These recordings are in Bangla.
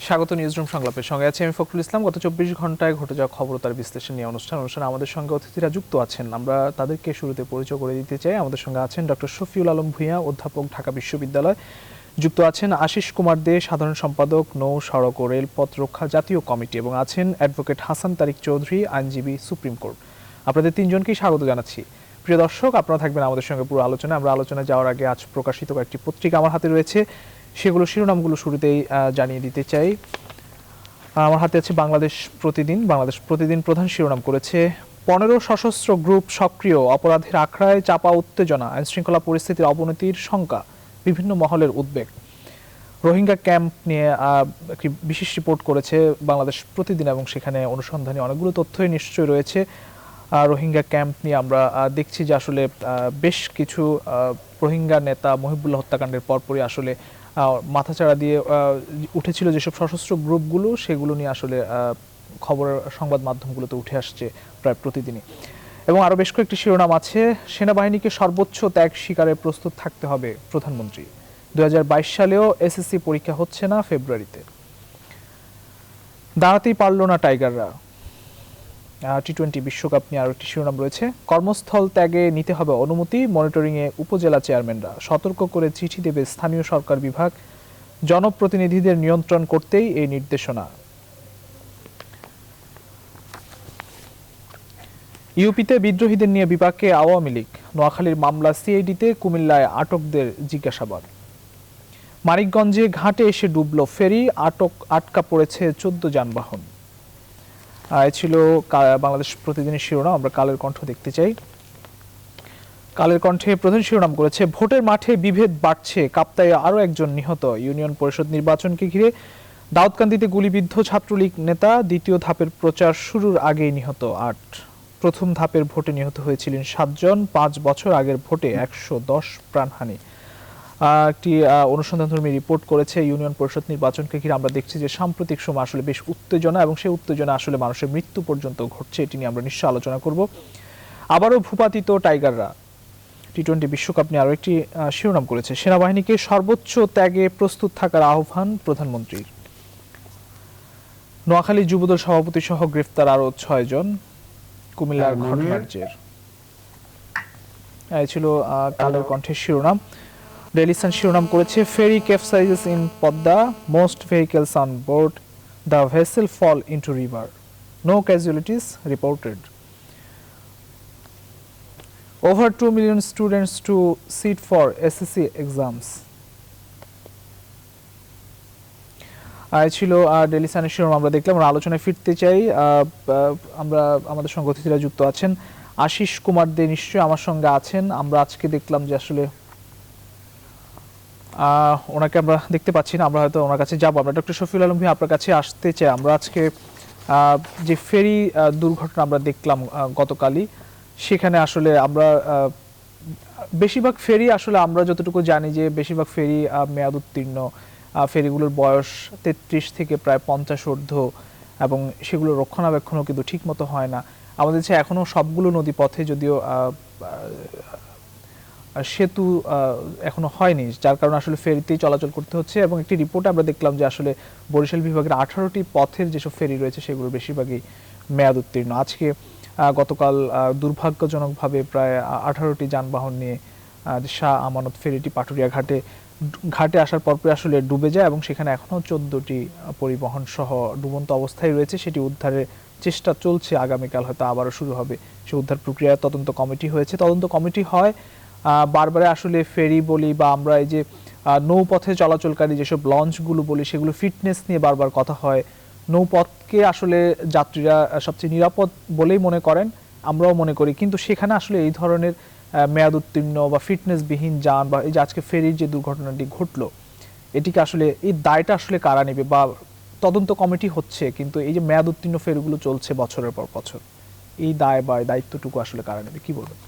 স্বাগত নিউজরুম সংলাপের সঙ্গে আছি আমি ফখরুল ইসলাম। গত ২৪ ঘন্টায় ঘটে যাওয়া খবর তার বিশ্লেষণ নিয়ে অনুষ্ঠানে আমাদের সঙ্গে অতিথিরা যুক্ত আছেন। আমরা তাদেরকে শুরুতে পরিচয় করে দিতে চাই। আমাদের সঙ্গে আছেন ডক্টর শফিউল আলম ভূঁইয়া, অধ্যাপক, ঢাকা বিশ্ববিদ্যালয়। যুক্ত আছেন আশিস কুমার দে, সাধারণ সম্পাদক, নৌ সড়ক ও রেলপথ রক্ষা জাতীয় কমিটি, এবং আছেন অ্যাডভোকেট হাসান তারিক চৌধুরী, আইনজীবী, সুপ্রিম কোর্ট। আপনাদের তিনজনকেই স্বাগত জানাচ্ছি। প্রিয় দর্শক, আপনারা থাকবেন আমাদের সঙ্গে পুরো আলোচনায়। আমরা আলোচনায় যাওয়ার আগে আজ প্রকাশিত কয়েকটি পত্রিকা আমার হাতে রয়েছে, সেগুলো শিরোনামগুলো শুরুতেই জানিয়ে দিতে চাই। আমার হাতে আছে বাংলাদেশ প্রতিদিন। বাংলাদেশ প্রতিদিন প্রধান শিরোনাম করেছে ১৫ সশস্ত্র গ্রুপ সক্রিয়, অপরাধের আখড়ায় চাপা উত্তেজনা, আইনশৃঙ্খলা পরিস্থিতির অবনতির শঙ্কা, বিভিন্ন মহলের উদ্বেগ। রোহিঙ্গা ক্যাম্প নিয়ে একটি বিশেষ রিপোর্ট করেছে বাংলাদেশ প্রতিদিন, এবং সেখানে অনুসন্ধানী অনেকগুলো তথ্যই নিশ্চয়ই রয়েছে। রোহিঙ্গা ক্যাম্প নিয়ে আমরা দেখছি যে আসলে বেশ কিছু রোহিঙ্গা নেতা মহিবুল্লাহ হত্যাকাণ্ডের পরপরই আসলে মাথাচাড়া দিয়ে উঠেছিল যেসব সশস্ত্র গ্রুপগুলো, সেগুলো নিয়ে আসলে খবরের সংবাদ মাধ্যমগুলোতে উঠে আসছে প্রায় প্রতিদিনই। এবং আরও বেশ কয়েকটি শিরোনাম আছে। সেনাবাহিনীকে সর্বোচ্চ ত্যাগ স্বীকারে প্রস্তুত থাকতে হবে প্রধানমন্ত্রী। ২০২২ সালেও এসএসসি পরীক্ষা হচ্ছে না ফেব্রুয়ারিতে। দাঁড়াতেই পারল না টাইগাররা। টি-20 বিশ্বকাপ নিয়ে আরও একটি শিরোনাম রয়েছে। কর্মস্থল ত্যাগে নিতে হবে অনুমতি, মনিটরিংয়ে উপজেলা চেয়ারম্যানরা। সতর্ক করে চিঠি দেবে স্থানীয় সরকার বিভাগ, জনপ্রতিনিধিদের নিয়ন্ত্রণ করতেই এই নির্দেশনা। ইউপিতে বিদ্রোহীদের নিয়ে বিপাকে আওয়ামী লীগ, নোয়াখালীর মামলা সিআইডিতে, কুমিল্লায় আটকদের জিজ্ঞাসাবাদ। মানিকগঞ্জে ঘাটে এসে ডুবল ফেরি, আটকা পড়েছে ১৪ যানবাহন। ছিল বাংলাদেশ প্রতিদিনের শিরোনাম। আমরা কালের কণ্ঠ দেখতে চাই। কালের কণ্ঠে প্রধান শিরোনাম করেছে ভোটের মাঠে বিভেদ বাড়ছে, কাপ্তাইয়ে আরও একজন নিহত। ইউনিয়ন পরিষদ নির্বাচনকে ঘিরে দাউদকান্দিতে গুলিবিদ্ধ ছাত্রলীগ নেতা, দ্বিতীয় ধাপের প্রচার শুরুর আগেই নিহত ৮। প্রথম ধাপের ভোটে নিহত হয়েছিলেন ৭ জন। ৫ বছর আগের ভোটে ১১০ প্রাণহানি। একটি অনুসন্ধানধর্মী রিপোর্ট করেছে ইউনিয়ন পরিষদ নির্বাচনকে ঘিরে। আমরা দেখছি যে সাম্প্রতিক সময় আসলে বেশ উত্তেজনা, এবং সেই উত্তেজনা আসলে মানুষের মৃত্যু পর্যন্ত ঘটছে। এটি নিয়ে আমরা নিশ্চয় আলোচনা করব। আবারও ভূপাতিত টাইগাররা। টি-20 বিশ্বকাপ নিয়ে আরও একটি শিরোনাম করেছে সেনাবাহিনীকে সর্বোচ্চ ত্যাগে প্রস্তুত থাকার আহ্বান প্রধানমন্ত্রীর। নোয়াখালী যুবদল সভাপতি সহ গ্রেফতার আরও ৬ জন। কুমিল্লার ঘটনার জের। ছিল কালের কণ্ঠের শিরোনাম। ডেইলি সান শিরোনাম করেছে ferry capsizes in Padma, most vehicles on board, the vessel fall into river, no casualties reported. Over 2 million students to sit for SSC exams. ছিল ডেইলি সানের শিরোনাম আমরা দেখলাম। আমরা আলোচনায় ফিরতে চাই। আমরা আমাদের সঙ্গে অতিথিরা যুক্ত আছেন। আশিস কুমার দে নিশ্চয়ই আমার সঙ্গে আছেন। আমরা আজকে দেখলাম যে আসলে ওনাকে আমরা দেখতে পাচ্ছি না, আমরা হয়তো ওনার কাছে যাবো। আমরা ডক্টর শফিউল আলম ভূঁইয়া আপনার কাছে আসতে চাই। আমরা আজকে যে ফেরি দুর্ঘটনা আমরা দেখলাম গতকালই, সেখানে আসলে আমরা বেশিরভাগ ফেরি আসলে আমরা যতটুকু জানি যে বেশিরভাগ ফেরি মেয়াদ উত্তীর্ণ। ফেরিগুলোর বয়স ৩৩ থেকে প্রায় ৫০ ঊর্ধ্ব, এবং সেগুলো রক্ষণাবেক্ষণও কিন্তু ঠিক মতো হয় না। আমাদের দেশে এখনও সবগুলো নদী পথে যদিও সেতু এখনো হয়নি, যার কারণে আসলে ফেরিতেই চলাচল করতে হচ্ছে। এবং একটি রিপোর্টে আমরা দেখলাম যে আসলে বরিশাল বিভাগের 18টি পথের যেসব ফেরি রয়েছে সেগুলো বেশিরভাগই মেয়াদ উত্তীর্ণ। আজকে গতকাল দুর্ভাগ্যজনকভাবে প্রায় 18টি যানবাহন নিয়ে শাহ আমানত ফেরিটি পাটুরিয়া ঘাটে আসার পরপরই আসলে ডুবে যায়, এবং সেখানে এখনও 14টি পরিবহন সহ ডুবন্ত অবস্থায় রয়েছে। সেটি উদ্ধারের চেষ্টা চলছে। আগামীকাল হয়তো আবারও শুরু হবে সে উদ্ধার প্রক্রিয়া। তদন্ত কমিটি হয়েছে, তদন্ত কমিটি হয় বারবার আসলে ফেরি বলি বা আমরা এই যে নৌপথে চলাচলকারী যেসব লঞ্চগুলো বলি, সেগুলো ফিটনেস নিয়ে বারবার কথা হয়। নৌপথকে আসলে যাত্রীরা সবচেয়ে নিরাপদ বলেই মনে করেন, আমরাও মনে করি, কিন্তু সেখানে আসলে এই ধরনের মেয়াদ উত্তীর্ণ বা ফিটনেসবিহীন যান বা এই যে আজকে ফেরির যে দুর্ঘটনাটি ঘটলো, এটিকে আসলে এই দায়টা আসলে কারা নেবে? বা তদন্ত কমিটি হচ্ছে, কিন্তু এই যে মেয়াদ উত্তীর্ণ ফেরিগুলো চলছে বছরের পর বছর, এই দায় বা দায়িত্বটুকু আসলে কারা নেবে, কি বলবেন?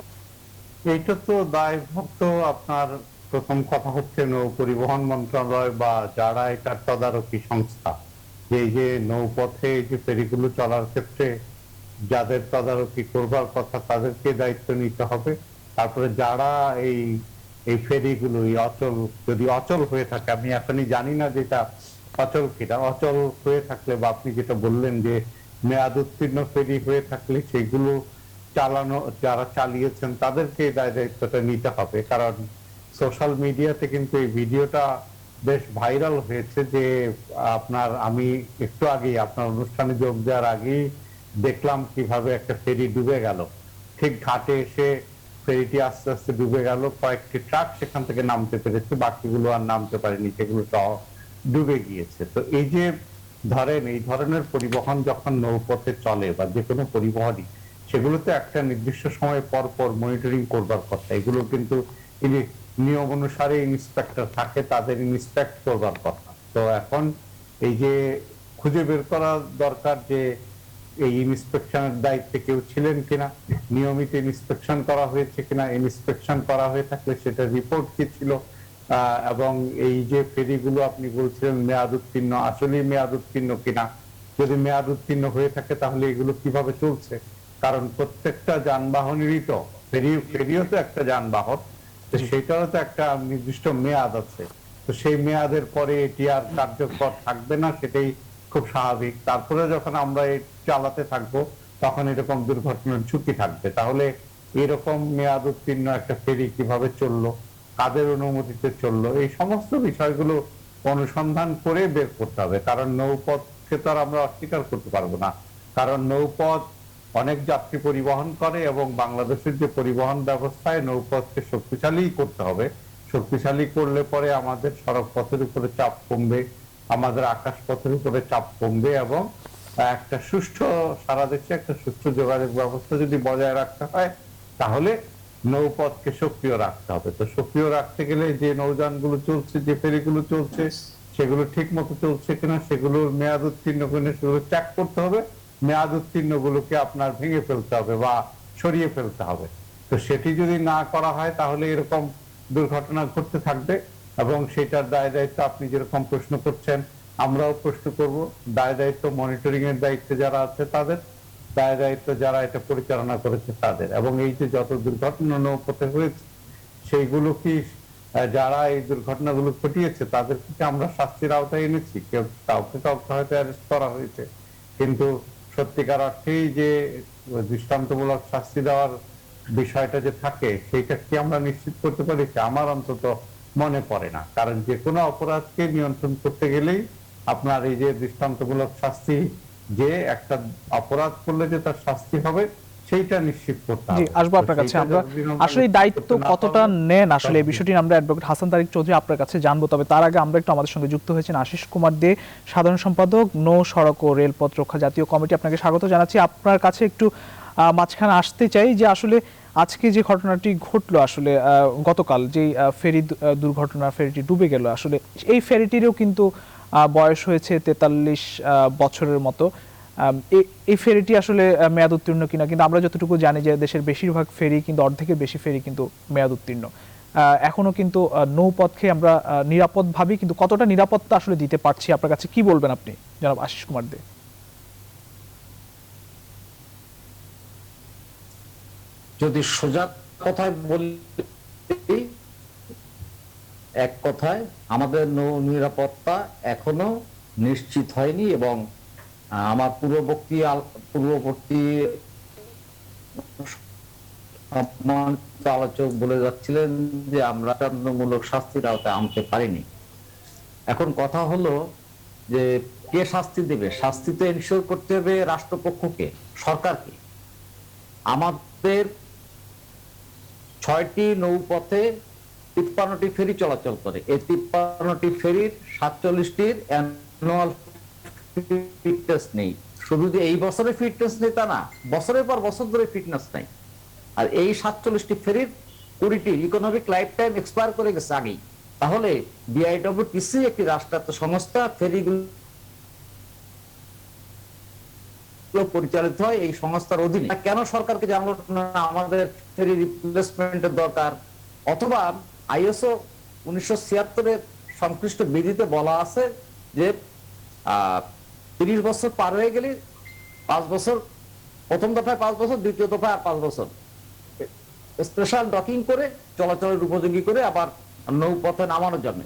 এইটা তো দায়ভুক্ত। আপনার প্রথম কথা হচ্ছে নৌ পরিবহন মন্ত্রণালয় বা যারা এটার তদারকি সংস্থা, যে নৌপথে যে ফেরিগুলো চলার ক্ষেত্রে যাদের তদারকি করবার কথা তাদেরকে দায়িত্ব নিতে হবে। তারপরে যারা এই ফেরিগুলো যদি অচল হয়ে থাকে, আমি এখনই জানি না যেটা অচল কিনা, অচল হয়ে থাকলে বা আপনি যেটা বললেন যে মেয়াদ উত্তীর্ণ ফেরি হয়ে থাকলে সেগুলো চালানো, যারা চালিয়েছেন তাদেরকে দায়িত্বটা নিতে হবে। কারণ সোশ্যাল মিডিয়াতে কিন্তু এই ভিডিওটা বেশ ভাইরাল হয়েছে যে আমি একটু আগেই আপনার অনুষ্ঠানে যোগ দেওয়ার আগেই দেখলাম কিভাবে একটা ফেরি ডুবে গেল। ঠিক ঘাটে এসে ফেরিটি আস্তে আস্তে ডুবে গেল, কয়েকটি ট্রাক সেখান থেকে নামতে পেরেছে, বাকিগুলো আর নামতে পারেনি, সেগুলো সহ ডুবে গিয়েছে। তো এই যে ধরেন এই ধরনের পরিবহন যখন নৌপথে চলে বা যে কোনো পরিবহনই, সেগুলোতে একটা নির্দিষ্ট সময় পর পর মনিটরিং করবার কথা। এগুলো কিন্তু নিয়ম অনুসারে ইন্সপেক্টর থাকে, তাদের ইন্সপেক্ট করবার কথা। তো এখন এই যে খুঁজে বের করা দরকার যে এই ইন্সপেকশনের দায়িত্বে কেউ ছিলেন কিনা, নিয়মিত ইন্সপেকশন করা হয়েছে কিনা, ইন্সপেকশন করা হয়ে থাকলে সেটা রিপোর্ট কি ছিল, এবং এই যে ফেরিগুলো আপনি বলছিলেন মেয়াদ উত্তীর্ণ, আসলে মেয়াদ উত্তীর্ণ কিনা, যদি মেয়াদ উত্তীর্ণ হয়ে থাকে তাহলে এগুলো কিভাবে চলছে। কারণ প্রত্যেকটা যানবাহনেরই তো ফেরিও তো একটা যানবাহন, তো সেটারও তো একটা নির্দিষ্ট মেয়াদ আছে। তো সেই মেয়াদের পরে এটি আর কার্যকর থাকবে না, সেটাই খুব স্বাভাবিক। তারপরে যখন আমরা চালাতে থাকবো তখন এরকম দুর্ঘটনার ঝুঁকি থাকবে। তাহলে এরকম মেয়াদ উত্তীর্ণ একটা ফেরি কিভাবে চললো, কাদের অনুমতিতে চললো, এই সমস্ত বিষয়গুলো অনুসন্ধান করে বের করতে হবে। কারণ নৌপথকে তো আর আমরা অস্বীকার করতে পারবো না। কারণ নৌপথ অনেক যাত্রী পরিবহন করে এবং বাংলাদেশের যে পরিবহন ব্যবস্থায় নৌপথকে শক্তিশালী করতে হবে। শক্তিশালী করলে পরে আমাদের সড়ক পথের উপরে চাপ কমবে, আমাদের আকাশ পথের উপরে চাপ কমবে, এবং একটা সুষ্ঠু, সারা দেশে একটা সুষ্ঠু যোগাযোগ ব্যবস্থা যদি বজায় রাখতে হয় তাহলে নৌপথকে সক্রিয় রাখতে হবে। তো সক্রিয় রাখতে গেলে যে নৌযানগুলো চলছে, যে ফেরিগুলো চলছে, সেগুলো ঠিক মতো চলছে কিনা, সেগুলোর মেয়াদ উত্তীর্ণ কিনা, সেগুলো চেক করতে হবে। মেয়াদ উত্তীর্ণ গুলোকে আপনার ভেঙে ফেলতে হবে বা সরিয়ে ফেলতে হবে। তো সেটি যদি না করা হয় তাহলে এরকম দুর্ঘটনা ঘটতে থাকবে, এবং সেটার দায় দায়িত্ব আপনি যেরকম প্রশ্ন করছেন আমরাও প্রশ্ন করব। দায় দায়িত্ব মনিটরিং এর দায়িত্বে যারা আছে তাদের, দায় দায়িত্ব যারা এটা পরিচালনা করেছে তাদের। এবং এই যে যত দুর্ঘটনা নৌপথে হয়েছে সেইগুলো কি যারা এই দুর্ঘটনাগুলো ঘটিয়েছে তাদেরকে আমরা শাস্তির আওতায় এনেছি? কাউকে কাউকে হয়তো অ্যারেস্ট করা হয়েছে, কিন্তু সত্যিকার অর্থেই যে দৃষ্টান্তমূলক শাস্তি দেওয়ার বিষয়টা যে থাকে সেইটা কি আমরা নিশ্চিত করতে পেরেছি? আমার অন্তত মনে পড়ে না। কারণ যে কোনো অপরাধকে নিয়ন্ত্রণ করতে গেলেই আপনার এই যে দৃষ্টান্তমূলক শাস্তি, যে একটা অপরাধ করলে যে তার শাস্তি হবে সেইটা নিশ্চিত করতে জি, হবে। আসবো আপনার কাছে। আমরা আসলে এই দায়িত্ব কতটা নেন আসলে এই বিষয়টি আমরা অ্যাডভোকেট হাসান তারিক চৌধুরী আপনার কাছে জানবো। তবে তার আগে আমরা একটু আমাদের সঙ্গে যুক্ত হয়েছেন আশিস কুমার দে, সাধারণ সম্পাদক, নৌ সড়ক ও রেলপথ রক্ষা জাতীয় কমিটি। আপনাকে স্বাগত জানাচ্ছি। আপনার কাছে একটু মাঝখানে আসতে চাই যে আসলে আজকে যে ঘটনাটি ঘটলো, আসলে গতকাল যেই ফেরি দুর্ঘটনা, ফেরিটি ডুবে গেল, আসলে এই ফেরিটিরও কিন্তু বয়স হয়েছে 43 বছরের মতো। এই ফেরিটি আসলে মেয়াদ উত্তীর্ণ কিনা, কিন্তু আমরা যতটুকু জানি যে দেশের বেশিরভাগ ফেরি কিন্তু, অর্ধেকের বেশি ফেরি কিন্তু মেয়াদ উত্তীর্ণ। এখনো কিন্তু নৌপথকে আমরা নিরাপদ ভাবি, কিন্তু কতটা নিরাপত্তা আসলে দিতে পারছি, আপনার কাছে কি বলবেন আপনি জনাব আশিস কুমার দে? যদি সোজা কথায় বলি, এক কথায় আমাদের নৌ নিরাপত্তা এখনো নিশ্চিত হয়নি। এবং আমার পূর্ববর্তী আলোচক বলে যাচ্ছিলেন যে আমরা দৃষ্টান্তমূলক শাস্তির আওতায় আনতে পারিনি। এখন কথা হলো যে কে শাস্তি দেবে? শাস্তি তো এনশিওর করতে হবে রাষ্ট্রপক্ষকে, সরকারকে। আমাদের 6টি নৌপথে 53টি ফেরি চলাচল করে। এই 53টি ফেরির 47টির অ্যানুয়াল ফিটনেস নেই। শুধু যে এই বছরে ফিটনেস নেই তা না, বছরের পর বছর ধরে ফিটনেস নাই। আর এই 47টি ফেরির 20টির ইকোনমিক লাইফ টাইম এক্সপায়ার করে গেছে আগেই। তাহলে বিআইডব্লিউটিসি একটি রাষ্ট্রায়ত্ত সংস্থা, ফেরিগুলো পরিচালিত হয় এই সংস্থার অধীনে। কেন সরকারকে জানালো না আমাদের ফেরি রিপ্লেসমেন্টের দরকার? অথবা আইএসও 1976-এর সংশ্লিষ্ট বিধিতে বলা আছে যে 30 বছর পার হয়ে গেলে 5 বছর, প্রথম দফায় 5 বছর, দ্বিতীয় দফায় 5 বছর স্পেশাল ডকিং করে চলাচলের উপযোগী করে আবার নৌপথে নামানোর জন্য।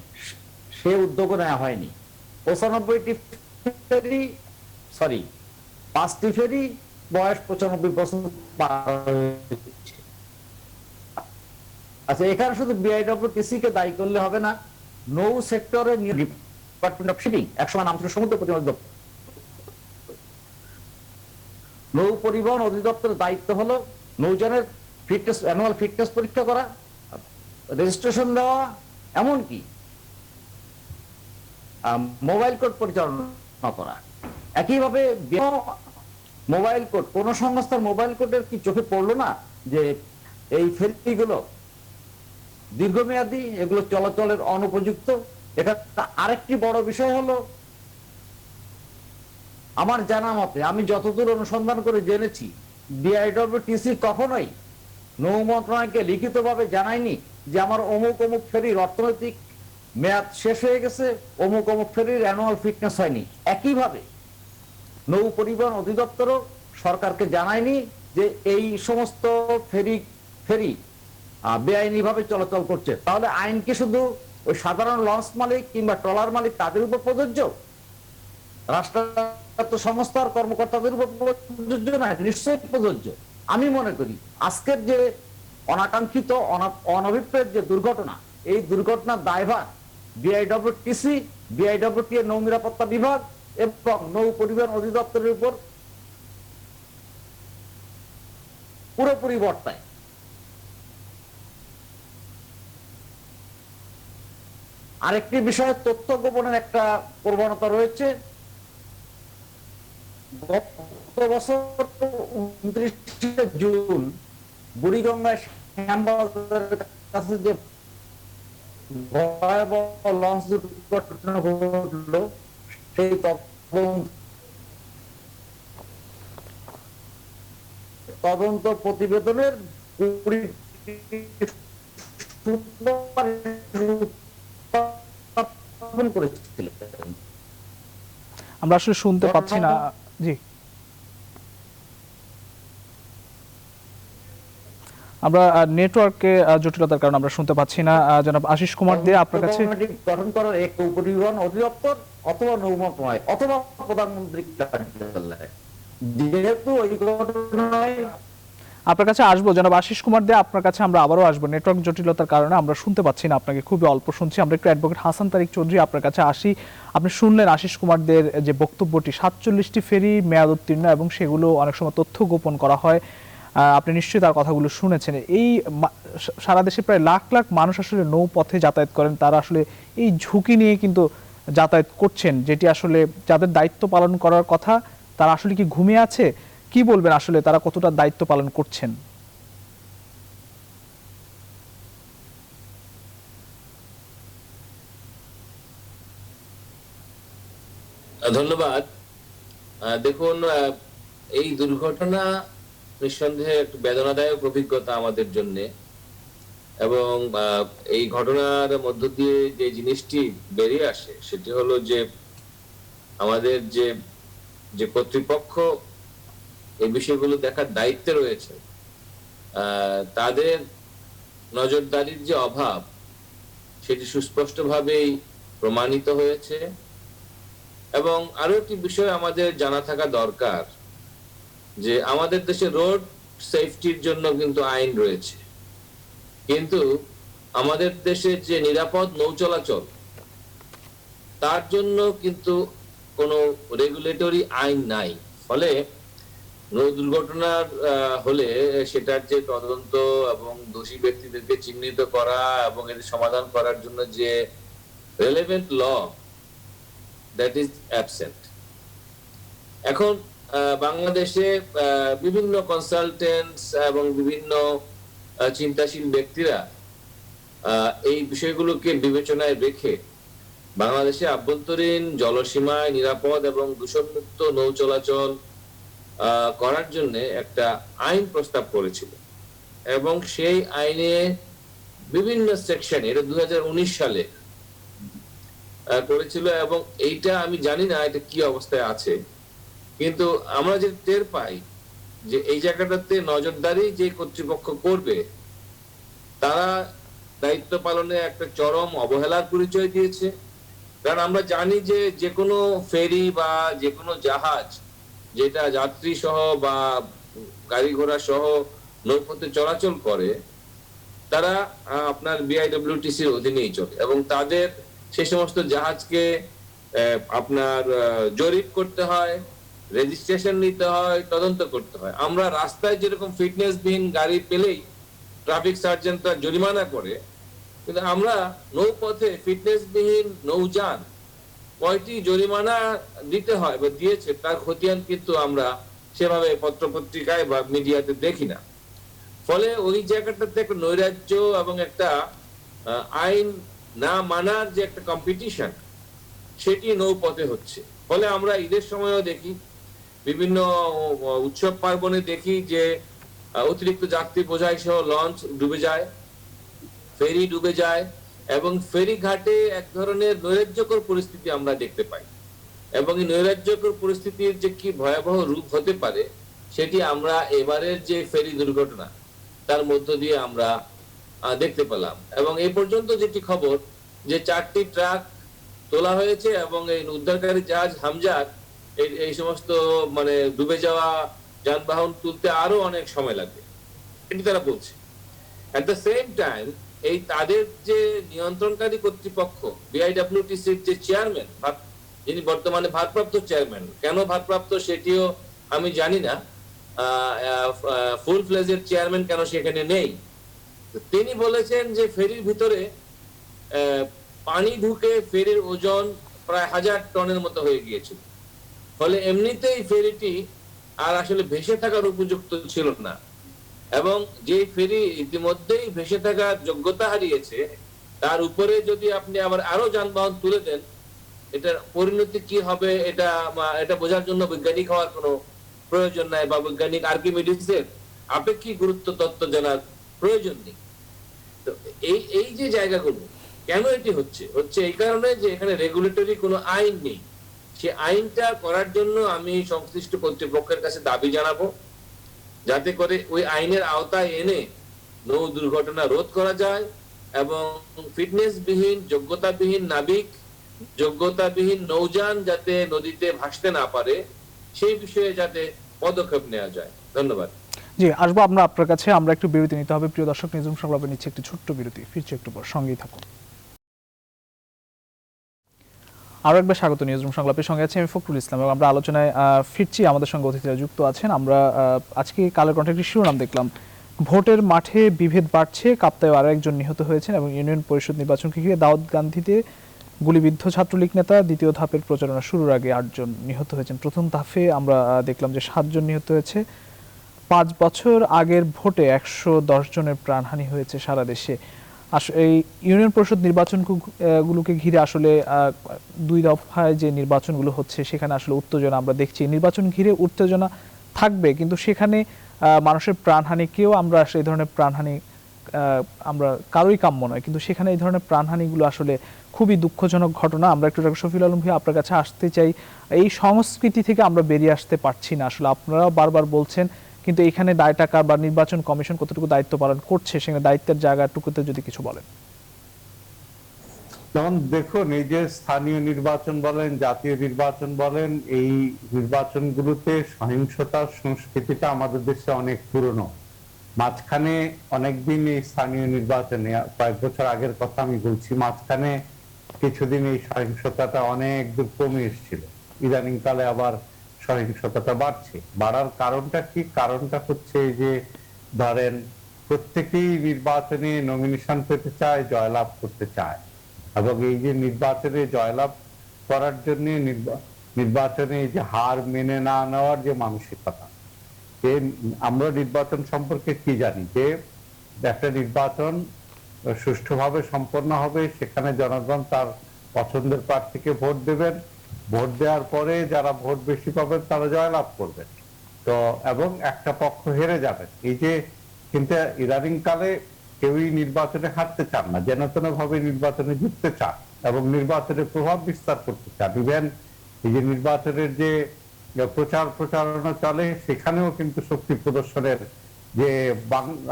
সে উদ্যোগ নেওয়া হয়নি। 95টি ফেরি, সরি 5টি ফেরি বয়স 95 বছর পার হয়েছে। আচ্ছা, এখানে শুধু বিআইডব্লিউটিসি কে দায়ী করলে হবে না, নৌ সেক্টরে ডিপার্টমেন্ট অফ শিপিং, একসময় নাম ছিল সমুদ্র পরিবহন দপ্তর, নৌ পরিবহন অধিদপ্তরের দায়িত্ব হলো নৌযানের ফিটনেস, অ্যানুয়াল ফিটনেস পরীক্ষা করা, রেজিস্ট্রেশন দেওয়া, এমনকি মোবাইল কোড পরিচালনা করা। একইভাবে মোবাইল কোড, কোন সংস্থার মোবাইল কোডের কি চোখে পড়লো না যে এই ফেরিগুলো দীর্ঘমেয়াদী, এগুলো চলাচলের অনুপযুক্ত? এটা আরেকটি বড় বিষয় হলো, আমার জানা মতে, আমি যতদূর অনুসন্ধান করে জেনেছি, বিআইডব্লিউটিসি কখনোই নৌ মন্ত্রণালয়কে লিখিতভাবে জানায়নি যে আমার অমুক অমুক ফেরির অর্থনৈতিক মেয়াদ শেষ হয়ে গেছে, অমুক অমুক ফেরির অ্যানুয়াল ফিটনেস হয়নি। একইভাবে নৌ পরিবহন অধিদপ্তরও সরকারকে জানায়নি যে এই সমস্ত ফেরি বেআইনি ভাবে চলাচল করছে। তাহলে আইন কি শুধু ওই সাধারণ লঞ্চ মালিক কিংবা ট্রলার মালিক তাদের উপর প্রযোজ্য? রাষ্ট্রায়ত্ত সংস্থার কর্মকর্তাদের উপর প্রযোজ্য নয়? নিশ্চয়ই প্রযোজ্য। আমি মনে করি আজকের যে অনাকাঙ্ক্ষিত অনভিপ্রেত যে দুর্ঘটনা, এই দুর্ঘটনার দায়ভার বিআইডব্লিউটিসি, বিআইডব্লিউটি এর নৌ নিরাপত্তা বিভাগ এবং নৌ পরিবহন অধিদপ্তরের উপর পুরোপুরি বর্তায়। আরেকটি বিষয়ে তথ্য গোপনের একটা প্রবণতা রয়েছে। গত বছর 29শে জুন বুড়িগঙ্গায় শ্যামবাজারের কাছে যে ভয়াবহ লঞ্চ দুর্ঘটনা ঘটলো, সেই তদন্ত প্রতিবেদনের করেছিলেন। আমরা আসলে শুনতে পাচ্ছি না। জি, আমরা নেটওয়ার্কে জটিলতার কারণে আমরা শুনতে পাচ্ছি না। জনাব আশিস কুমার দে, আপনার কাছে গঠন করার এক পরিবহন অধিদপ্তর অথবা নৌ মন্ত্রণালয় অথবা প্রধানমন্ত্রী কার্যালয়, যেহেতু ওই ঘটনায় আপনার কাছে আসবো। জনাব আশিস কুমার দে, আপনার কাছে আমরা আবারও আসবো। নেটওয়ার্ক জটিলতার কারণে আমরা শুনতে পাচ্ছি না আপনাকে, খুবই অল্প শুনছি। আমরা একটু অ্যাডভোকেট হাসান তারিক চৌধুরী আপনার কাছে আসি। আপনি শুনলেন আশিস কুমার দের যে বক্তব্যটি, 47টি ফেরি মেয়াদ উত্তীর্ণ এবং সেগুলো অনেক সময় তথ্য গোপন করা হয়। আপনি নিশ্চয়ই তার কথাগুলো শুনেছেন। এই সারা দেশে প্রায় লাখ লাখ মানুষ আসলে নৌপথে যাতায়াত করেন, তারা আসলে এই ঝুঁকি নিয়ে কিন্তু যাতায়াত করছেন, যেটি আসলে যাদের দায়িত্ব পালন করার কথা তারা আসলে কি ঘুমিয়ে আছে? কি বলবেন আসলে তারা কতটা দায়িত্ব পালন করছেন? ধন্যবাদ। দেখুন, এই দুর্ঘটনা নিঃসন্দেহে একটু বেদনাদায়ক অভিজ্ঞতা আমাদের জন্য, এবং এই ঘটনার মধ্য দিয়ে যে জিনিসটি বেরিয়ে আসে সেটি হলো যে আমাদের যে কর্তৃপক্ষ এই বিষয়গুলো দেখার দায়িত্বে রয়েছে, তাদের নজরদারির যে অভাব সেটি সুস্পষ্টভাবেই প্রমাণিত হয়েছে। এবং আরো একটি বিষয় আমাদের জানা থাকা দরকার যে আমাদের দেশে রোড সেফটির জন্য কিন্তু আইন রয়েছে, কিন্তু আমাদের দেশে যে নিরাপদ নৌ চলাচল তার জন্য কিন্তু কোনো রেগুলেটরি আইন নাই। ফলে নৌ দুর্ঘটনার হলে সেটার যে তদন্ত এবং দোষী ব্যক্তিদেরকে চিহ্নিত করা এবং এর সমাধান করার জন্য যে relevant law, that is absent. এখন বাংলাদেশে বিভিন্ন কনসালটেন্টস এবং বিভিন্ন চিন্তাশীল ব্যক্তিরা এই বিষয়গুলোকে বিবেচনায় রেখে বাংলাদেশে আভ্যন্তরীণ জলসীমায় নিরাপদ এবং দূষণমুক্ত নৌ চলাচল করার জন্য একটা আইন প্রস্তাব করেছিল, এবং সেই আইনে বিভিন্ন সেকশন, এটা 2019 সালে করেছিল, এবং এইটা আমি জানি না এটা কি অবস্থায় আছে, কিন্তু আমরা যে টের পাই যে এই জায়গাটাতে নজরদারি যে কর্তৃপক্ষ করবে তারা দায়িত্ব পালনে একটা চরম অবহেলার পরিচয় দিয়েছে, কারণ আমরা জানি যে যে কোনো ফেরি বা যে কোনো জাহাজ যেটা যাত্রী সহ বা গাড়ি ঘোড়া সহ নৌপথে চলাচল করে, তারা আপনার বিআইডব্লিউটিসির অধীনেই চলে এবং তাদের সে সমস্ত জাহাজকে আপনার জরিপ করতে হয়, রেজিস্ট্রেশন নিতে হয়, তদন্ত করতে হয়। আমরা রাস্তায় যেরকম ফিটনেসবিহীন গাড়ি পেলেই ট্রাফিক সার্জেন্টরা জরিমানা করে, কিন্তু আমরা নৌপথে ফিটনেসবিহীন নৌযান কয়টি জরিমানা দিতে হয় বা দিয়েছে তার খতিয়ান কিন্তু আমরা সেভাবে পত্রপত্রিকায় বা মিডিয়াতে দেখি না। ফলে ওই জায়গাটাতে একটা নৈরাজ্য এবং একটা আইন না মানার যে একটা কম্পিটিশন, সেটি নৌপথে হচ্ছে। ফলে আমরা ঈদের সময়ও দেখি, বিভিন্ন উৎসব পার্বণে দেখি যে অতিরিক্ত যাত্রী বোঝাই সহ লঞ্চ ডুবে যায়, ফেরি ডুবে যায় এবং ফেরি ঘাটে এক ধরনের নৈরাজ্যকর পরিস্থিতি আমরা দেখতে পাই। এবং এই নৈরাজ্যকর পরিস্থিতির যে কি ভয়াবহ রূপ হতে পারে সেটি আমরা এবারের যে ফেরি দুর্ঘটনা তার মধ্য দিয়ে আমরা দেখতে পেলাম। এবং এই পর্যন্ত যেটি খবর যে 4টি ট্রাক তোলা হয়েছে এবং এই উদ্ধারকারী জাহাজ হামজার এই সমস্ত মানে ডুবে যাওয়া যানবাহন তুলতে আরো অনেক সময় লাগবে, এটি তারা বলছে। এট দ্য সেম টাইম এই তাদের যে নিয়ন্ত্রণকারী কর্তৃপক্ষ বিআইডব্লিউটিসির যে চেয়ারম্যান, যিনি বর্তমানে ভারপ্রাপ্ত চেয়ারম্যান, কেন ভারপ্রাপ্ত সেটিও আমি জানি না, ফুল ফ্লেজের চেয়ারম্যান কেন সেখানে নেই, তিনি বলেছেন যে ফেরির ভিতরে পানি ঢুকে ফেরির ওজন প্রায় 1000 টনের মতো হয়ে গিয়েছিল। ফলে এমনিতেই ফেরিটি আর আসলে ভেসে থাকার উপযুক্ত ছিল না এবং যে ফেরি ইতিমধ্যেই ভেসে থাকার যোগ্যতা হারিয়েছে তার উপরে যদি আপনি আবার আরো যানবাহন তুলে দেন, এটার পরিণতি কি হবে এটা বোঝার জন্য বৈজ্ঞানিক হওয়ার কোনো প্রয়োজন নাই বা বৈজ্ঞানিক আর্কিমিডিসের আপেক্ষিক গুরুত্ব তত্ত্ব জানার প্রয়োজন নেই। তো এই যে জায়গাগুলো কেন এটি হচ্ছে এই কারণে যে এখানে রেগুলেটরি কোনো আইন নেই। সে আইনটা করার জন্য আমি সংশ্লিষ্ট কর্তৃপক্ষের কাছে দাবি জানাবো, যাতে করে ওই আইনের আওতায় এনে নৌ দুর্ঘটনা রোধ করা যায় এবং ফিটনেসবিহীন, যোগ্যতাবিহীন নাবিক, যোগ্যতাবিহীন নৌযান যাতে নদীতে ভাসতে না পারে সেই বিষয়ে যাতে পদক্ষেপ নেওয়া যায়। ধন্যবাদ। জি, আসবো আমরা আপনার কাছে। আমরা একটু বিরতি নিতে হবে। প্রিয় দর্শক, নিউজরুম সংলাপে নিচ্ছে একটি ছোট্ট বিরতি, ফিরছি একটু পর, সঙ্গেই থাকুন। আরো একবার স্বাগত নিউজরুম সংলাপের সঙ্গে আছে আমি ফখরুল ইসলাম এবং আমরা আলোচনায় ফিরছি। আমাদের সঙ্গে অতিথিরা যুক্ত আছেন। আমরা আজকে কালের কণ্ঠে একটি শিরোনাম দেখলাম, ভোটের মাঠে বিভেদ বাড়ছে, কাপ্তায় আরো একজন নিহত হয়েছেন এবং ইউনিয়ন পরিষদ নির্বাচনকে ঘিরে দাউদকান্দিতে গুলিবিদ্ধ ছাত্রলীগ নেতা। দ্বিতীয় ধাপের প্রচারণা শুরুর আগে 8 জন নিহত হয়েছেন। প্রথম ধাপে আমরা দেখলাম যে 7 জন নিহত হয়েছে। 5 বছর আগের ভোটে 110 জনের প্রাণহানি হয়েছে সারা দেশে। এই ইউনিয়ন পরিষদ নির্বাচনগুলোকে ঘিরে আসলে 2 দফায় যে নির্বাচনগুলো হচ্ছে সেখানে আসলে উত্তেজনা আমরা দেখছি। নির্বাচন ঘিরে উত্তেজনা থাকবে, কিন্তু সেখানে মানুষের প্রাণহানি, কেউ আমরা এই ধরনের প্রাণহানি আমরা কারোই কাম্য নয়, কিন্তু সেখানে এই ধরনের প্রাণহানিগুলো আসলে খুবই দুঃখজনক ঘটনা। আমরা একটু ডক্টর শফিউল আলম ভাই আপনার কাছে আসতে চাই। এই সংস্কৃতি থেকে আমরা বেরিয়ে আসতে পারছি না আসলে, আপনারাও বারবার বলছেন, কিন্তু এখানে দায়টা কার বা নির্বাচন কমিশন কতটুকু দায়িত্ব পালন করছে, সেখানে দায়িত্বের জায়গাটুকুতে যদি কিছু বলেন। যেমন দেখুন, এই যে স্থানীয় নির্বাচন বলেন, জাতীয় নির্বাচন বলেন, এই নির্বাচনগুলোতে সহিংসতার সংস্কৃতিটা আমাদের দেশে অনেক পুরনো। মাঝখানে অনেকদিন এই স্থানীয় নির্বাচনে, কয়েক বছর আগের কথা আমি বলছি, মাঝখানে কিছুদিন এই সহিংসতাটা অনেক দূর কমে এসেছিল। ইদানিং কালে আবার সহিংসতাটা বাড়ছে। বাড়ার কারণটা কি? কারণটা হচ্ছে যে ধরেন প্রত্যেকেই নির্বাচনে নমিনেশন পেতে চায়, জয়লাভ করতে চায়, এবং এই যে নির্বাচনে জয়লাভ করার জন্য নির্বাচনে যে হার মেনে না নেওয়ার যে মানসিকতা, আমরা নির্বাচন সম্পর্কে কি জানি যে একটা নির্বাচন সুষ্ঠুভাবে সম্পন্ন হবে, সেখানে জনগণ তার পছন্দের প্রার্থীকে ভোট দেবেন, ভোট দেওয়ার পরে যারা ভোট বেশি পাবেন তারা জয়লাভ করবেন, তো এবং একটা পক্ষ হেরে যাবেন। এই যে কিন্তু ইদানিং কালে কেউই নির্বাচনে হারতে চান না, যেন তেন ভাবে নির্বাচনে জিততে চান এবং নির্বাচনে প্রভাব বিস্তার করতে চান। ইভেন এই যে নির্বাচনের যে প্রচারণা চলে সেখানেও কিন্তু শক্তি প্রদর্শনের যে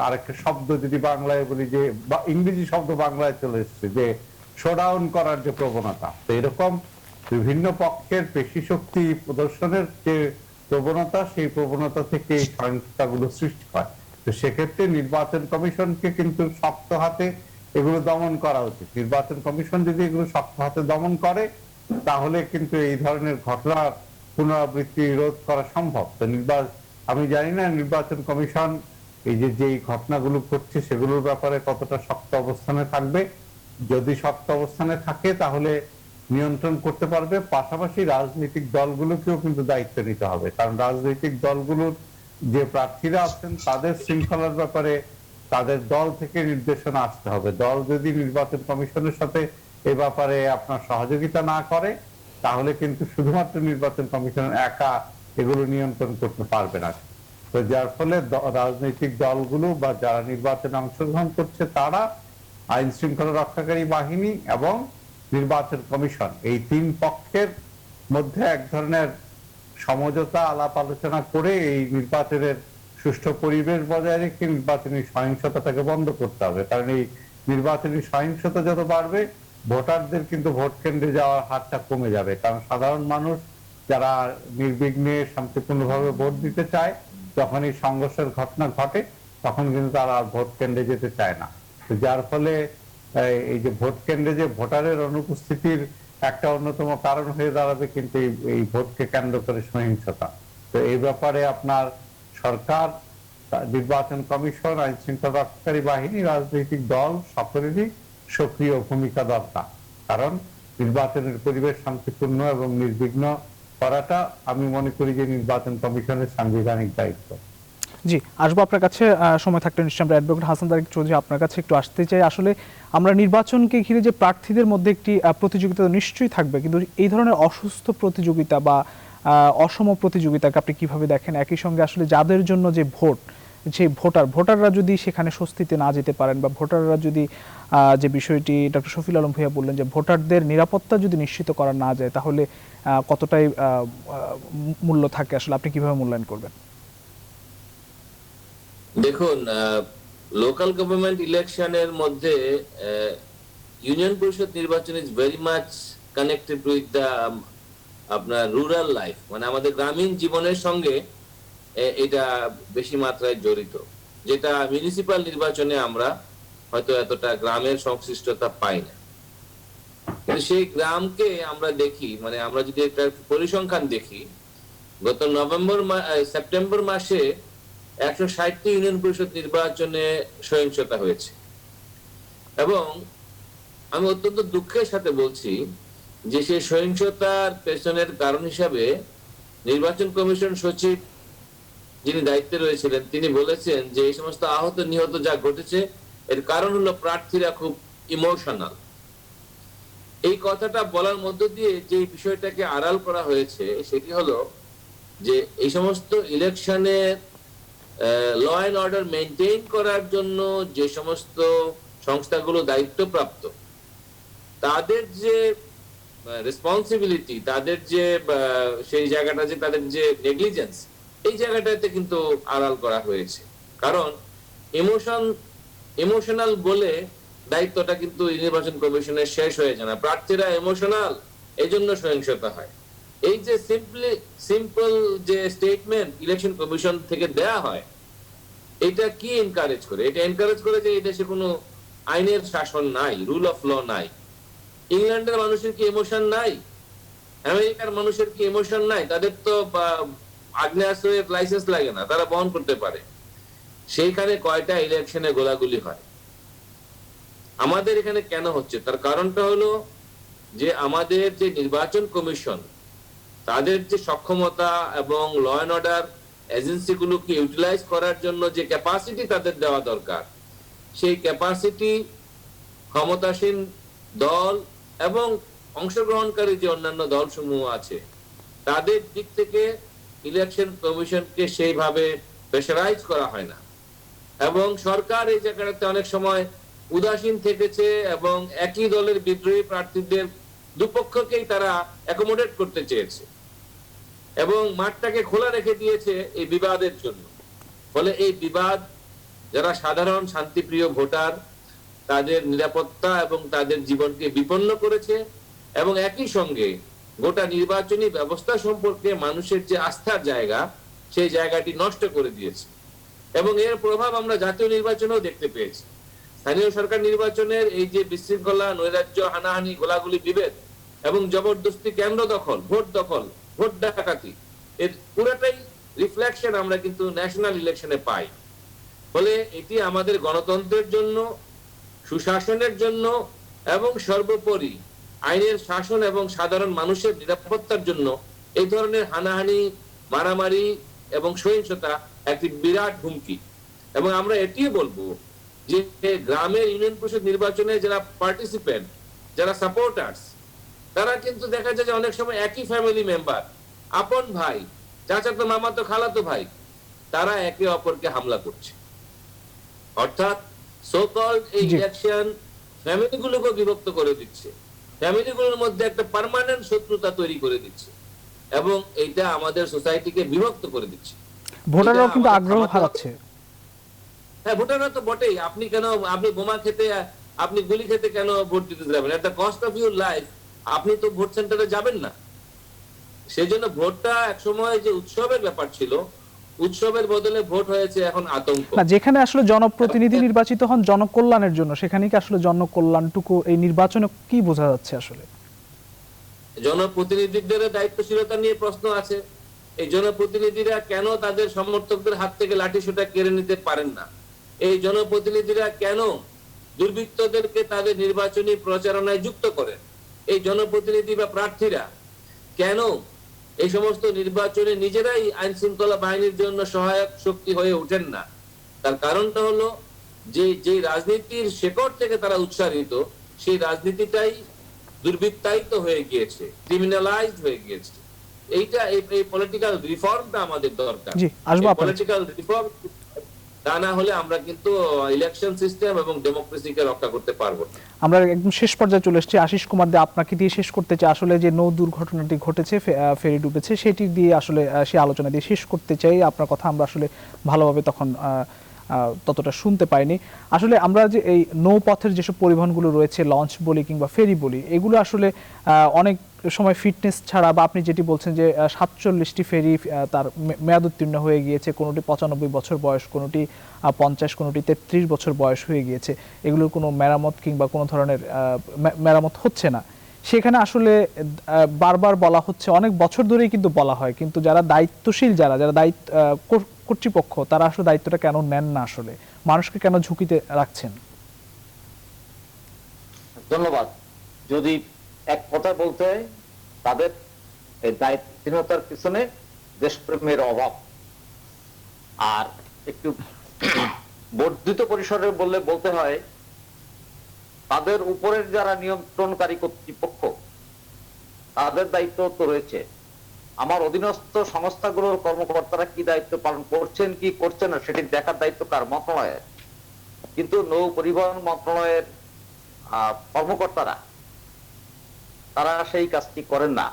আরেকটা শব্দ যদি বাংলায় বলি, যে ইংরেজি শব্দ বাংলায় চলে এসছে, যে শোডাউন করার যে প্রবণতা, তো এরকম বিভিন্ন পক্ষের পেশি শক্তি প্রদর্শনের যে প্রবণতা, সেই প্রবণতা থেকে এই সহিংসতাগুলো সৃষ্টি হয়। তো সেক্ষেত্রে নির্বাচন কমিশনকে কিন্তু শক্ত হাতে এগুলো দমন করা উচিত। নির্বাচন কমিশন যদি এগুলো শক্ত হাতে দমন করে, তাহলে কিন্তু এই ধরনের ঘটনার পুনরাবৃত্তি রোধ করা সম্ভব। তো আমি জানি না নির্বাচন কমিশন এই যে ঘটনাগুলো ঘটছে সেগুলোর ব্যাপারে কতটা শক্ত অবস্থানে থাকবে। যদি শক্ত অবস্থানে থাকে তাহলে নিয়ন্ত্রণ করতে পারবে। পাশাপাশি রাজনৈতিক দলগুলোকেও কিন্তু দায়িত্ব নিতে হবে, কারণ রাজনৈতিক দলগুলোর যে প্রার্থীরা আছেন তাদের শৃঙ্খলার ব্যাপারে তাদের দল থেকে নির্দেশনা আসতে হবে। দল যদি নির্বাচন কমিশনের সাথে এ ব্যাপারে আপনার সহযোগিতা না করে, তাহলে কিন্তু শুধুমাত্র নির্বাচন কমিশন একা এগুলো নিয়ন্ত্রণ করতে পারবে না। তো যার ফলে রাজনৈতিক দলগুলো বা যারা নির্বাচনে অংশগ্রহণ করছে তারা, আইন শৃঙ্খলা রক্ষাকারী বাহিনী এবং নির্বাচন কমিশন, এই তিন পক্ষের মধ্যে এক ধরনের সমঝোতা আলাপ আলোচনা করে এই নির্বাচনের সুষ্ঠু পরিবেশ বজায় রেখে নির্বাচনী সহিংসতাটাকে বন্ধ করতে হবে। কারণ এই নির্বাচনী সহিংসতা যত বাড়বে, ভোটারদের কিন্তু ভোট কেন্দ্রে যাওয়ার হারটা কমে যাবে। কারণ সাধারণ মানুষ যারা নির্বিঘ্নে শান্তিপূর্ণভাবে ভোট দিতে চায়, যখন এই সংঘর্ষের ঘটনা ঘটে তখন কিন্তু তারা ভোট কেন্দ্রে যেতে চায় না। তো যার ফলে এই যে ভোট কেন্দ্রে যে ভোটারের অনুপস্থিতির একটা অন্যতম কারণ হয়ে দাঁড়াবে কিন্তু এই ভোটকে কেন্দ্র করে সহিংসতা। তো এই ব্যাপারে আপনার সরকার, নির্বাচন কমিশন, আইন শৃঙ্খলা রক্ষাকারী বাহিনী, রাজনৈতিক দল সকলেরই সক্রিয় ভূমিকা দরকার। কারণ নির্বাচনের পরিবেশ শান্তিপূর্ণ এবং নির্বিঘ্ন করাটা আমি মনে করি যে নির্বাচন কমিশনের সাংবিধানিক দায়িত্ব। জি, আসবো আপনার কাছে। সময় থাকলে নিশ্চয়ই আমরা অ্যাডভোকেট হাসান তারেক চৌধুরী আপনার কাছে একটু আসতে চাই। আসলে আমরা নির্বাচনকে ঘিরে যে প্রার্থীদের মধ্যে একটি প্রতিযোগিতা নিশ্চয়ই থাকবে, কিন্তু এই ধরনের অসুস্থ প্রতিযোগিতা বা অসম প্রতিযোগিতাকে আপনি কিভাবে দেখেন? একই সঙ্গে আসলে যাদের জন্য যে ভোট, যে ভোটাররা যদি সেখানে স্বস্তিতে না যেতে পারেন, বা ভোটাররা যদি যে বিষয়টি ডক্টর শফিউল আলম ভূঁইয়া বললেন যে ভোটারদের নিরাপত্তা যদি নিশ্চিত করা না যায়, তাহলে কতটাই মূল্য থাকে, আসলে আপনি কিভাবে মূল্যায়ন করবেন? দেখুন, লোকাল গভর্নমেন্ট ইলেকশনের মধ্যে ইউনিয়ন পরিষদ নির্বাচন is very much connected with the আপনার রুরাল লাইফ, মানে আমাদের গ্রামীণ জীবনের সঙ্গে এটা বেশি মাত্রায় জড়িত, যেটা মিউনিসিপাল নির্বাচনে আমরা হয়তো এতটা গ্রামের সংশ্লিষ্টতা পাই না। কিন্তু সেই গ্রামকে আমরা দেখি, মানে আমরা যদি একটা পরিসংখ্যান দেখি, গত সেপ্টেম্বর মাসে 160টি ইউনিয়ন পরিষদ নির্বাচনে সহিংসতা হয়েছে। এবং আমি অত্যন্ত দুঃখের সাথে বলছি যে সেই সহিংসতার পেছনের কারণ হিসাবে নির্বাচন কমিশন সচিব যিনি দায়িত্বে রয়েছিলেন তিনি বলেছেন যে এই সমস্ত আহত নিহত যা ঘটেছে এর কারণ হলো প্রার্থীরা খুব ইমোশনাল। এই কথাটা বলার মধ্য দিয়ে যে বিষয়টাকে আড়াল করা হয়েছে সেটি হলো যে এই সমস্ত ইলেকশনের ল অ্যান্ড অর্ডার মেনটেইন করার জন্য যে সমস্ত সংস্থাগুলো দায়িত্বপ্রাপ্ত, তাদের যে রেসপন্সিবিলিটি, তাদের যে সেই জায়গাটা, যে তাদের যে নেগলিজেন্স, এই জায়গাটাতে কিন্তু আড়াল করা হয়েছে। কারণ ইমোশনাল বলে দায়িত্বটা কিন্তু নির্বাচন কমিশনের শেষ হয়ে যায় না। প্রার্থীরা ইমোশনাল, এই জন্য সহিংসতা হয়। এই যে সিম্পল যে স্টেটমেন্ট ইলেকশন কমিশন থেকে দেয়া হয়, এটা কি এনকারেজ করে? এটা এনকারেজ করে যে এই দেশে কোনো আইনের শাসন নাই, রুল অফ ল নাই। ইংল্যান্ডের মানুষের কি ইমোশন নাই? আমেরিকার মানুষের কি ইমোশন নাই? তাদের তো আগ্নেয়াস্ত্রের লাইসেন্স লাগে না, তারা বহন করতে পারে। সেইখানে কয়টা ইলেকশনে গোলাগুলি হয়? আমাদের এখানে কেন হচ্ছে? তার কারণটা হলো যে আমাদের যে নির্বাচন কমিশন, তাদের যে সক্ষমতা এবং ল অ্যান্ড অর্ডার এজেন্সিগুলোকে ইউটিলাইজ করার জন্য যে ক্যাপাসিটি তাদের দেওয়া দরকার, সেই ক্যাপাসিটি ক্ষমতাসীন দল এবং অংশগ্রহণকারী যে অন্যান্য দলসমূহ আছে তাদের দিক থেকে ইলেকশন কমিশনকে সেইভাবে প্রেসারাইজ করা হয় না। এবং সরকার এই জায়গাটাতে অনেক সময় উদাসীন থেকেছে এবং একই দলের বিদ্রোহী প্রার্থীদের দুপক্ষকেই তারা অ্যাকোমোডেট করতে চেয়েছে এবং মাঠটাকে খোলা রেখে দিয়েছে এই বিবাদের জন্য। ফলে এই বিবাদ, যারা সাধারণ শান্তিপ্রিয় ভোটার তাদের নিরাপত্তা এবং তাদের জীবনকে বিপন্ন করেছে, এবং একই সঙ্গে গোটা নির্বাচনী ব্যবস্থা সম্পর্কে মানুষের যে আস্থার জায়গা, সেই জায়গাটি নষ্ট করে দিয়েছে। এবং এর প্রভাব আমরা জাতীয় নির্বাচনেও দেখতে পেয়েছি। স্থানীয় সরকার নির্বাচনের এই যে বিশৃঙ্খলা, নৈরাজ্য, হানাহানি, গোলাগুলি, বিভেদ এবং জবরদস্তি কেন্দ্র দখল, ভোট ডাকাতি, এর পুরোটাই রিফ্লেকশন আমরা কিন্তু ন্যাশনাল ইলেকশনে পাই। ফলে এটি আমাদের গণতন্ত্রের জন্য, সুশাসনের জন্য এবং সর্বোপরি আইনের শাসন এবং সাধারণ মানুষের নিরাপত্তার জন্য এই ধরনের হানাহানি, মারামারি এবং সহিংসতা একটি বিরাট হুমকি। এবং আমরা এটিও বলবো যে গ্রামের ইউনিয়ন পরিষদ নির্বাচনে যারা পার্টিসিপেন্ট, যারা সাপোর্টার্স, তারা কিন্তু দেখা যায় যে অনেক সময় একই ফ্যামিলি মেম্বার, আপন ভাই, চাচাতো মামাতো খালাতো ভাই, তারা একে অপরকে হামলা করছে। অর্থাৎ সো কল্ড এই ইলেকশন ফ্যামিলিগুলোকে বিভক্ত করে দিচ্ছে, ফ্যামিলিগুলোর মধ্যে একটা পার্মানেন্ট শত্রুতা তৈরি করে দিচ্ছে, এবং এইটা আমাদের সোসাইটিকে বিভক্ত করে দিচ্ছে। ভোটাররাও কিন্তু আগ্রহ হারাচ্ছে। হ্যাঁ, ভোটাররা তো বটেই। আপনি বোমা খেতে, আপনি গুলি খেতে কেন ভোট দিতে যাবেন? At the cost of your life আপনি তো ভোট সেন্টারে যাবেন না। সেজন্য ভোটটা একসময় যে উৎসবের ব্যাপার ছিল, উৎসবের বদলে ভোট হয়েছে এখন আতঙ্ক। না, যেখানে আসলে জনপ্রতিনিধি নির্বাচিত হন জনকল্যাণের জন্য, সেখানে কি আসলে জনকল্যাণটুকু এই নির্বাচনে কি বোঝা যাচ্ছে? আসলে জনপ্রতিনিধিদের দায়িত্বশীলতা নিয়ে প্রশ্ন আছে। এই জনপ্রতিনিধিরা কেন তাদের সমর্থকদের হাত থেকে লাঠিসোঁটা কেড়ে নিতে পারেন না? এই জনপ্রতিনিধিরা কেন দুর্বৃত্তদেরকে তাদের নির্বাচনী প্রচারণায় যুক্ত করেন? এই জনপ্রতিনিধি বা প্রার্থীরা কেন এই সমস্ত নির্বাচনে নিজেরাই আইন শৃঙ্খলা বাহিনীর জন্য সহায়ক শক্তি হয়ে ওঠেন না? তার কারণটা হলো যে রাজনীতির শেকড় থেকে তারা উৎসারিত, সেই রাজনীতিটাই দুর্বৃত্তায়িত হয়ে গিয়েছে, ক্রিমিনালাইজড হয়ে গিয়েছে। এইটা এই পলিটিক্যাল রিফর্মটা আমাদের দরকার। পলিটিক্যাল রিফর্ম তা না হলে আমরা কিন্তু ইলেকশন সিস্টেম এবং ডেমোক্রেসিকে রক্ষা করতে পারবো না। আমরা একদম শেষ পর্যায়ে চলে এসেছি। আশিস কুমার দে, আপনাকে দিয়ে শেষ করতে চাই। আসলে যে নৌ দুর্ঘটনাটি ঘটেছে, ফেরি ডুবেছে, সেটি দিয়ে আসলে সেই আলোচনা দিয়ে শেষ করতে চাই। আপনার কথা আমরা আসলে ভালোভাবে তখন ততটা শুনতে পাইনি। আসলে আমরা যে এই নৌপথের যেসব পরিবহনগুলো রয়েছে, লঞ্চ বলি কিংবা ফেরি বলি, এগুলো আসলে অনেক সময় ফিটনেস ছাড়া, বা আপনি যেটি বলছেন যে 47টি ফেরি তার মেয়াদ উত্তীর্ণ হয়ে গিয়েছে, কোনোটি 95 বছর বয়স, কোনোটি 50, কোনোটি 33 বছর বয়স হয়ে গিয়েছে, এগুলোর কোনো মেরামত কিংবা কোনো ধরনের মেরামত হচ্ছে না। সেখানে আসলে বারবার বলা হচ্ছে, অনেক বছর ধরেই কিন্তু বলা হয়, কিন্তু যারা দায়িত্বশীল, যারা দায়িত্ব কর্তৃপক্ষ, তারা আসলে দায়িত্বটা কেন নেন না? আসলে মানুষকে কেন ঝুঁকিতে রাখছেন? ধন্যবাদ। যদি এক কথা বলতে হয়, তাদের এই দায়িত্বহীনতার পিছনে দেশপ্রেমের অভাব। আর একটু বর্ধিত পরিসরে বলতে হয়, তাদের উপরের যারা নিয়ন্ত্রণকারী কর্তৃপক্ষ, তাদের দায়িত্ব তো রয়েছে। আমার অধীনস্থ সংস্থাগুলোর কর্মকর্তারা কি দায়িত্ব পালন করছেন কি করছেন না, সেটি দেখার দায়িত্ব কার? মন্ত্রণালয়ের। কিন্তু নৌ পরিবহন মন্ত্রণালয়ের কর্মকর্তারা তারা সেই কাজটি করেন না।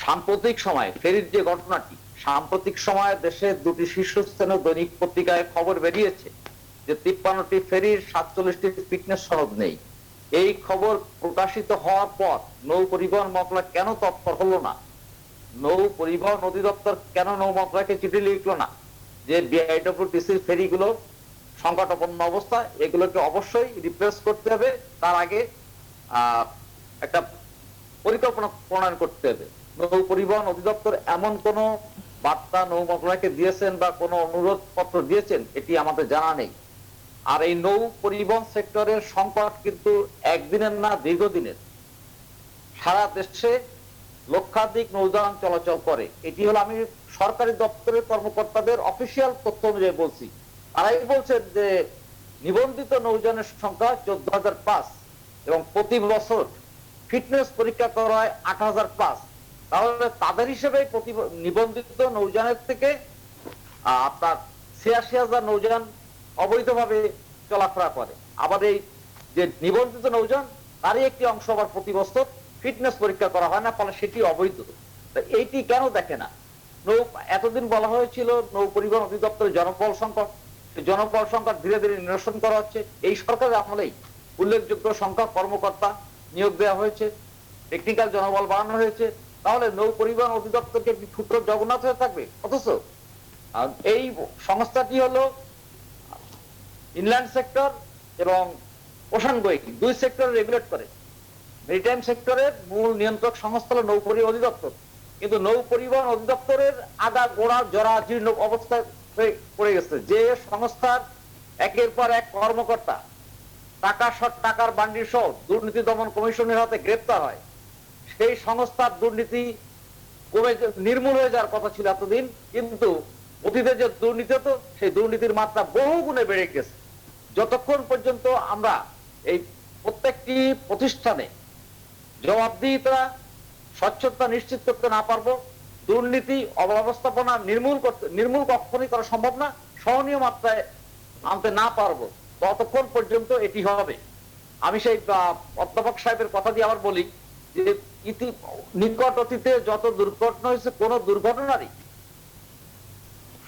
সাম্প্রতিক সময় ফেরির যে ঘটনাটি, সাম্প্রতিক সময়ে দেশে দুটি শীর্ষস্থানীয় দৈনিক পত্রিকায় খবর বেরিয়েছে যে 53টি ফেরির 47টি ফিটনেস সনদ নেই। এই খবর প্রকাশিত হওয়ার পর নৌ পরিবহন মন্ত্রণালয় কেন তৎপর হলো না? নৌ পরিবহন অধিদপ্তর কেন নৌ মন্ত্রণালয়কে চিঠি লিখলো না যে বিআইডব্লিউটিসির ফেরিগুলো সংকটাপন্ন অবস্থা, এগুলোকে অবশ্যই রিপ্লেস করতে হবে, তার আগে একটা পরিকল্পনা প্রণয়ন করতে হবে? নৌ পরিবহন অধিদপ্তর এমন কোন বার্তা নৌ মন্ত্রণালয়কে দিয়েছেন বা কোনো অনুরোধ পত্র দিয়েছেন, এটি আমাদের জানা নেই। আর এই নৌ পরিবহন সেক্টরের সংকট কিন্তু একদিনের না, দীর্ঘদিনের। সারা দেশে লক্ষাধিক নৌযান চলাচল করে। এটি হলো, আমি সরকারি দপ্তরের কর্মকর্তাদের অফিসিয়াল তথ্য অনুযায়ী বলছি। তারাই বলছেন যে নিবন্ধিত নৌযানের সংখ্যা 14,005 এবং প্রতি বছর ফিটনেস পরীক্ষা করা হয় 8,000+। তাহলে তাদের হিসেবে প্রতি নিবন্ধিত নৌযানের থেকে আপনার 86,000 নৌযান অবৈধভাবে চলাফেরা করে। আবার এই যে নিবন্ধিত নৌযান, তারই একটি অংশ আবার প্রতি বছর ফিটনেস পরীক্ষা করা হয় না, ফলে সেটি অবৈধ। এইটি কেন দেখে না? এতদিন বলা হয়েছিল নৌ পরিবহন অধিদপ্তরের জনবল সংকট, জনবল সংখ্যা ধীরে ধীরে নিরসন করা হচ্ছে। এই সরকারের আমলেই উল্লেখযোগ্য সংখ্যক কর্মকর্তা নিয়োগ দেওয়া হয়েছে, টেকনিক্যাল জনবল বাড়ানো হয়েছে। তাহলে নৌ পরিবহন অধিদপ্তরকে একটি ক্ষুদ্র জগন্নাথ হয়ে থাকবে? অথচ এই সংস্থাটি হলো ইনল্যান্ড সেক্টর এবং ওশান গোয়িং দুই সেক্টর রেগুলেট করে। মেরিটাইম সেক্টরের মূল নিয়ন্ত্রক সংস্থা হলো নৌ পরিবহন অধিদপ্তর, কিন্তু নৌ পরিবহন অধিদপ্তরের আগা গোড়া জরা জীর্ণ অবস্থায় হয়ে পড়ে গেছে। যে সংস্থার একের পর এক কর্মকর্তা টাকার বান্ডিল সহ দুর্নীতি দমন কমিশনের হাতে গ্রেপ্তার হয়, সেই সংস্থার দুর্নীতি নির্মূল হয়ে যাওয়ার কথা ছিল এতদিন, কিন্তু অতীতে যে দুর্নীতি হতো সেই দুর্নীতির মাত্রা বহু গুণে বেড়ে গেছে। যতক্ষণ পর্যন্ত আমরা এই প্রত্যেকটি প্রতিষ্ঠানে জবাবদিহিতা স্বচ্ছতা নিশ্চিত করতে না পারবো, দুর্নীতি অব্যবস্থাপনা নির্মূল কখনই করা সম্ভব না, সহনীয় মাত্রায় আনতে না পারবো, ততক্ষণ পর্যন্ত এটি হবে। আমি সেই অধ্যাপক সাহেবের কথা দিয়ে আবার বলি যে নিকট অতীতে যত দুর্ঘটনা হয়েছে, কোন দুর্ঘটনারই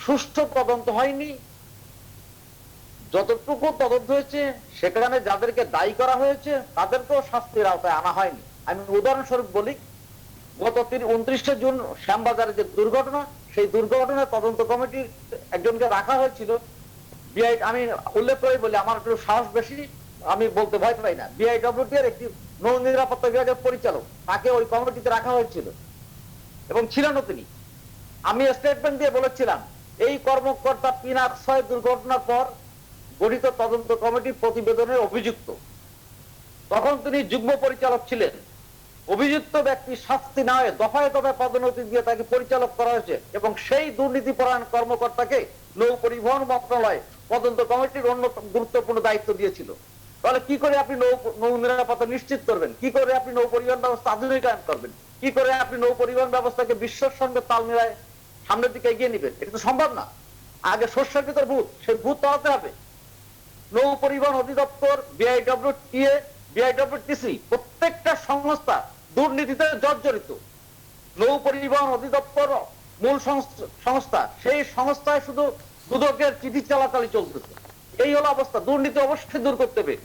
সুষ্ঠু তদন্ত হয়নি। যতটুকু তদন্ত হয়েছে সেখানে যাদেরকে দায়ী করা হয়েছে তাদেরকেও শাস্তির আওতায় আনা হয়নি। আমি উদাহরণস্বরূপ বলি, গত 29শে জুন শ্যামবাজারে যে দুর্ঘটনা, সেই দুর্ঘটনার তদন্ত কমিটির একজনকে রাখা হয়েছিল। আমি উল্লেখ করে বলি, আমার একটু সাহস বেশি, আমি বলতে ভয় পাই না। বিআইডব্লিউটি এর একটি নৌ নিরাপত্তা বিভাগের পরিচালক, তাকে ওই কমিটিতে রাখা হয়েছিল এবং ছিলেনও তিনি। আমি স্টেটমেন্ট দিয়ে বলেছিলাম, এই কর্মকর্তা পিনাক 6 দুর্ঘটনার পর গঠিত তদন্ত কমিটির প্রতিবেদনের অভিযুক্ত। তখন তিনি যুগ্ম পরিচালক ছিলেন। অভিযুক্ত ব্যক্তি শাস্তি না হয়ে দফায় দফায় পদোন্নতি দিয়ে তাকে পরিচালক করা হয়েছে এবং সেই দুর্নীতিপরায়ণ কর্মকর্তাকে নৌ পরিবহন মন্ত্রণালয় তদন্ত কমিটির অন্য গুরুত্বপূর্ণ দায়িত্ব দিয়েছিল। তাহলে কি করে আপনি নৌ নিরাপত্তা নিশ্চিত করবেন? কি করে আপনি নৌ পরিবহন ব্যবস্থা আধুনিকায়ন করবেন? কি করে আপনি নৌ পরিবহন ব্যবস্থাকে বিশ্বের সঙ্গে তাল মিলায় সামনের দিকে এগিয়ে নেবেন? এটা তো সম্ভব না। আগে শস্যের ভিতর ভূত, সেই ভূত তাড়াতে হবে। নৌ পরিবহন অধিদপ্তর, বিআইডব্লিউটিএ, বিআইডব্লিউটিসি প্রত্যেকটা সংস্থা দুর্নীতিতে জর্জরিত। নৌ পরিবহন অধিদপ্তর মূল সংস্থা, সেই সংস্থায় শুধু দুদকের চিঠি চালাচালি চলতেছে। এই হলো অবস্থা। দুর্নীতি অবশ্যই দূর করতে হবে।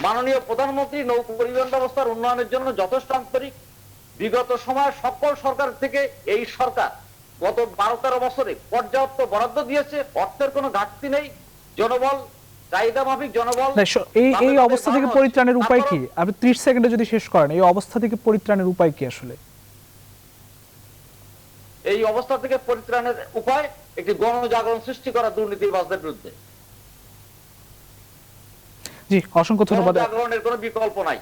মাননীয় প্রধানমন্ত্রী নৌ পরিবহন ব্যবস্থার উন্নয়নের জন্য যথেষ্ট আন্তরিক। বিগত সময় সকল সরকার থেকে এই সরকার গত 12-13 বছরে পর্যাপ্ত বরাদ্দ দিয়েছে, অর্থের কোনো ঘাটতি নেই। জনবল চাহিদা মাফিক জনবল। এই অবস্থা থেকে পরিত্রাণের উপায় কি? আপনি 30 সেকেন্ডে যদি শেষ করেন, এই অবস্থা থেকে পরিত্রাণের উপায় কি আসলে? এই অবস্থা থেকে পরিত্রাণের উপায় একটি গণজাগরণ সৃষ্টি করা দুর্নীতিবাজদের বিরুদ্ধে। জি, অসংখ্য ধন্যবাদ। গণজাগরণের কোনো বিকল্প নাই।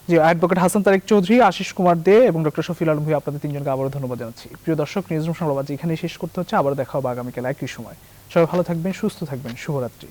জি, অ্যাডভোকেট হাসান তারেক চৌধুরী, আশিস কুমার দে এবং ডক্টর শফিউল আলম ভূঁইয়া, আপনাদের তিনজনকে আবারও ধন্যবাদ জানাচ্ছি। প্রিয় দর্শক, নিউজরুম সংবাদ এখানেই শেষ করতে হচ্ছে। আবার দেখা হবে আগামীকাল একই সময়। সবাই ভালো থাকবেন, সুস্থ থাকবেন। শুভরাত্রি।